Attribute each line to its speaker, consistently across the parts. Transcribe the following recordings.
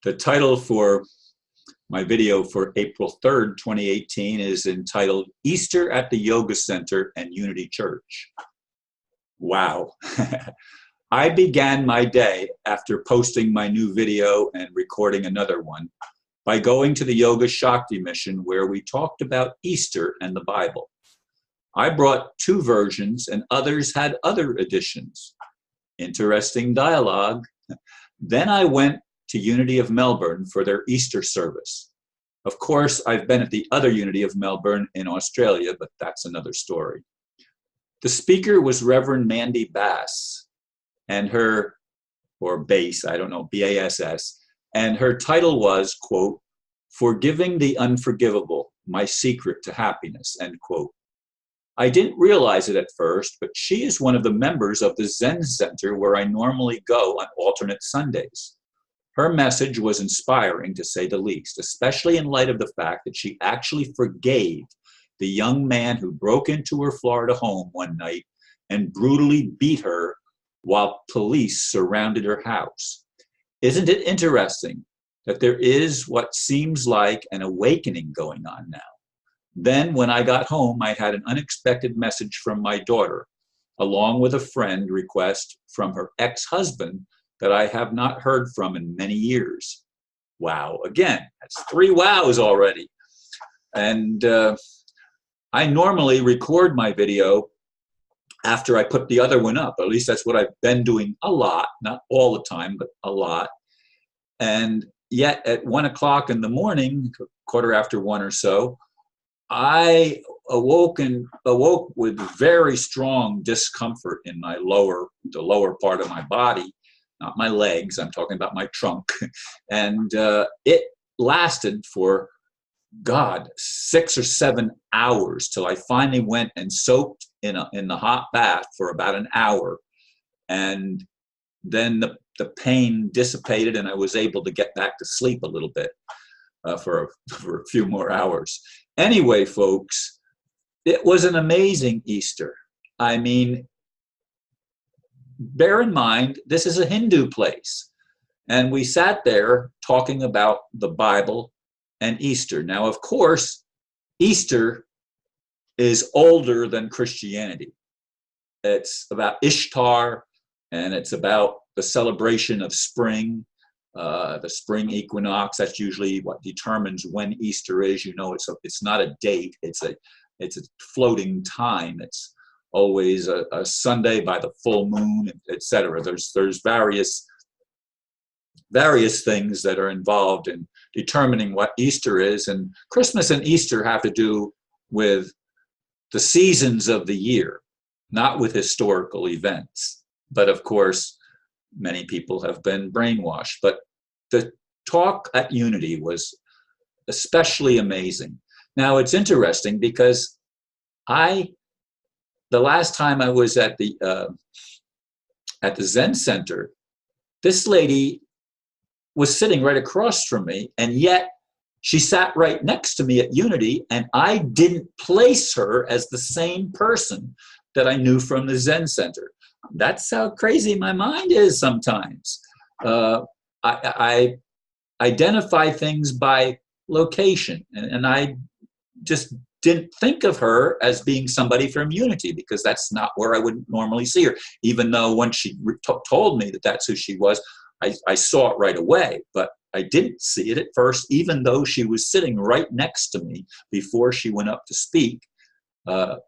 Speaker 1: The title for my video for April 3rd, 2018 is entitled Easter at the Yoga Center and Unity Church. Wow. I began my day after posting my new video and recording another one by going to the Yoga Shakti Mission, where we talked about Easter and the Bible. I brought two versions and others had other additions. Interesting dialogue. Then I went to Unity of Melbourne for their Easter service. Of course, I've been at the other Unity of Melbourne in Australia, but that's another story. The speaker was Reverend Mandy Bass, and her, or Bass, I don't know, B-A-S-S, and her title was, quote, "Forgiving the Unforgivable, My Secret to Happiness," end quote. I didn't realize it at first, but she is one of the members of the Zen Center where I normally go on alternate Sundays. Her message was inspiring, to say the least, especially in light of the fact that she actually forgave the young man who broke into her Florida home one night and brutally beat her while police surrounded her house. Isn't it interesting that there is what seems like an awakening going on now? Then when I got home, I had an unexpected message from my daughter, along with a friend request from her ex-husband that I have not heard from in many years. Wow, again, that's 3 wows already. And I normally record my video after I put the other one up. At least that's what I've been doing a lot, not all the time, but a lot. And yet at 1 o'clock in the morning, 1:15 or so, I awoke with very strong discomfort in my the lower part of my body, not my legs, I'm talking about my trunk. And it lasted for, God, 6 or 7 hours till I finally went and soaked in the hot bath for about an hour. And then the pain dissipated and I was able to get back to sleep a little bit for a few more hours. Anyway, folks, it was an amazing Easter. I mean, bear in mind, this is a Hindu place. And we sat there talking about the Bible and Easter. Now, of course, Easter is older than Christianity. It's about Ishtar, and it's about the celebration of spring, the spring equinox. That's usually what determines when Easter is. You know, it's not a date. It's a floating time. It's always a Sunday by the full moon, etc. There's various things that are involved in determining what Easter is. And Christmas and Easter have to do with the seasons of the year, not with historical events. But of course, many people have been brainwashed. But the talk at Unity was especially amazing. Now, it's interesting because the last time I was at the Zen Center, this lady was sitting right across from me, and yet she sat right next to me at Unity, and I didn't place her as the same person that I knew from the Zen Center. That's how crazy my mind is sometimes. I identify things by location, and I just didn't think of her as being somebody from Unity because that's not where I would normally see her, even though when she told me that that's who she was, I saw it right away, but I didn't see it at first, even though she was sitting right next to me before she went up to speak.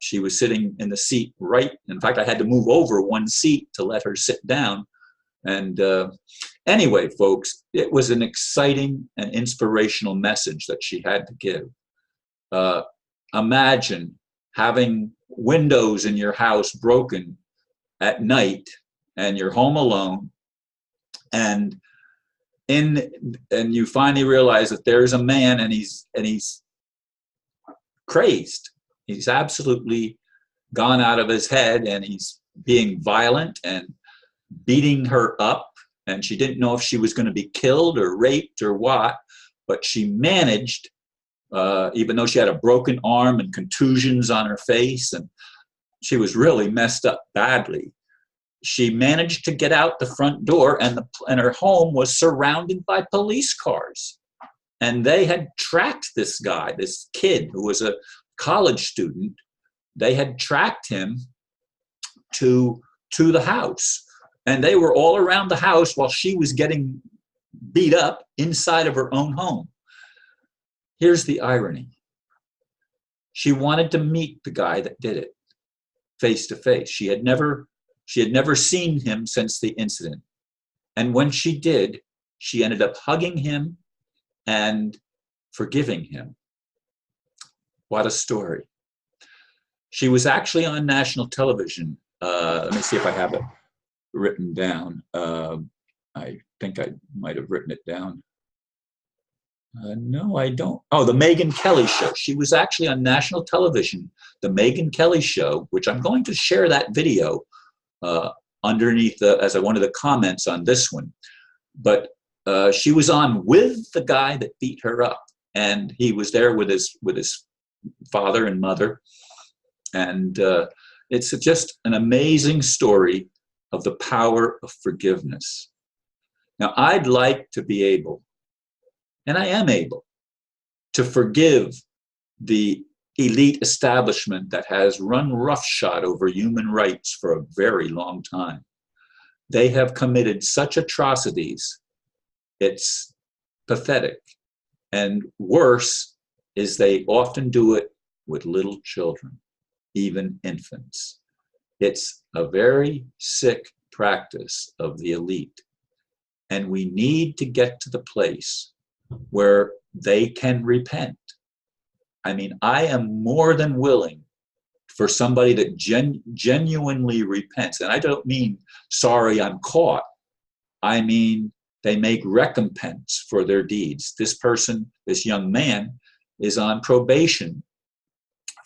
Speaker 1: She was sitting in the seat right. In fact, I had to move over one seat to let her sit down. And anyway, folks, it was an exciting and inspirational message that she had to give. Imagine having windows in your house broken at night and you're home alone, and you finally realize that there's a man and he's crazed. He's absolutely gone out of his head, and he's being violent and beating her up, and she didn't know if she was going to be killed or raped or what, but she managed, even though she had a broken arm and contusions on her face, and she was really messed up badly. she managed to get out the front door, and her home was surrounded by police cars. And they had tracked this guy, this kid who was a college student. They had tracked him to the house. And they were all around the house while she was getting beat up inside of her own home. Here's the irony. She wanted to meet the guy that did it face to face. She had never seen him since the incident. And when she did, she ended up hugging him and forgiving him. What a story. She was actually on national television. Let me see if I have it written down. I think I might have written it down. No, I don't. Oh, the Megyn Kelly Show. She was actually on national television, the Megyn Kelly Show, which I'm going to share that video underneath as one of the comments on this one. But she was on with the guy that beat her up, and he was there with his father and mother. And it's just an amazing story of the power of forgiveness. Now, I'd like to be able, and I am able, to forgive the elite establishment that has run roughshod over human rights for a very long time. They have committed such atrocities, it's pathetic. And worse is they often do it with little children, even infants. It's a very sick practice of the elite. And we need to get to the place where they can repent. I mean, I am more than willing for somebody that genuinely repents. And I don't mean, sorry, I'm caught. I mean, they make recompense for their deeds. This person, this young man, is on probation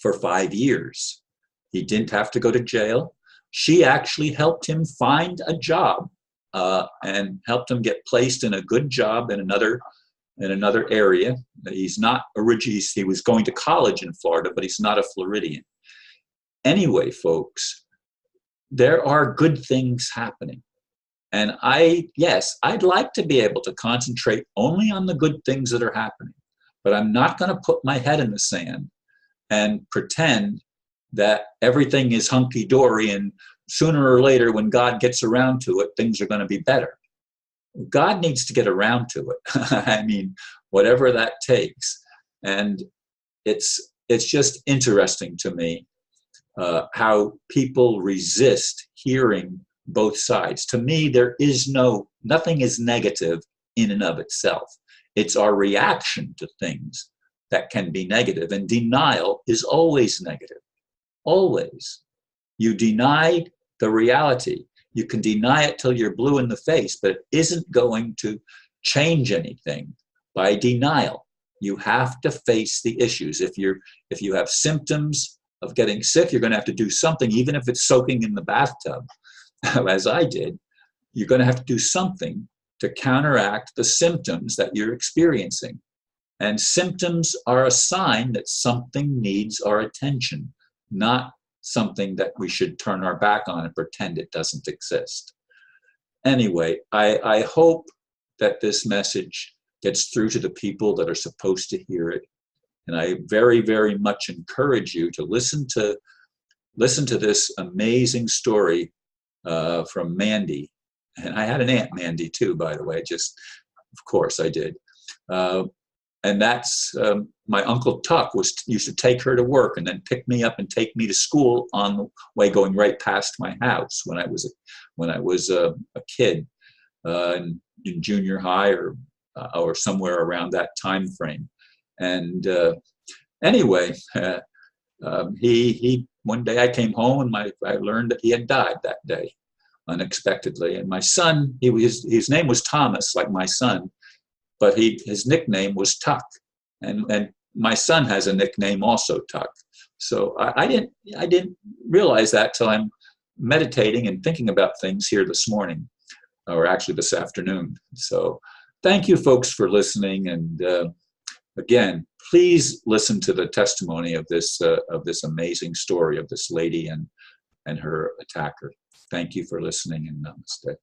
Speaker 1: for 5 years. He didn't have to go to jail. She actually helped him find a job and helped him get placed in a good job in another area. He's not originally, he was going to college in Florida, but he's not a Floridian. Anyway, folks, there are good things happening. And I'd like to be able to concentrate only on the good things that are happening, but I'm not going to put my head in the sand and pretend that everything is hunky-dory and sooner or later when God gets around to it, things are going to be better. God needs to get around to it. I mean, whatever that takes. And it's just interesting to me how people resist hearing both sides. To me, nothing is negative in and of itself. It's our reaction to things that can be negative, and denial is always negative. Always. You deny the reality. You can deny it till you're blue in the face, but it isn't going to change anything by denial. You have to face the issues. If you have symptoms of getting sick, you're going to have to do something, even if it's soaking in the bathtub, as I did. You're going to have to do something to counteract the symptoms that you're experiencing. And symptoms are a sign that something needs our attention, not something that we should turn our back on and pretend it doesn't exist. Anyway, I hope that this message gets through to the people that are supposed to hear it. And I very, very much encourage you to listen to this amazing story from Mandy. And I had an Aunt Mandy too, by the way, of course I did. And that's my Uncle Tuck used to take her to work and then pick me up and take me to school on the way going right past my house when I was a kid in junior high or somewhere around that time frame. And anyway, he one day I came home and I learned that he had died that day unexpectedly. And my son, his name was Thomas, like my son. But his nickname was Tuck, and my son has a nickname also, Tuck. So I didn't realize that till I'm meditating and thinking about things here this morning, or actually this afternoon. So thank you, folks, for listening, and again, please listen to the testimony of this amazing story of this lady, and and her attacker. Thank you for listening, and namaste.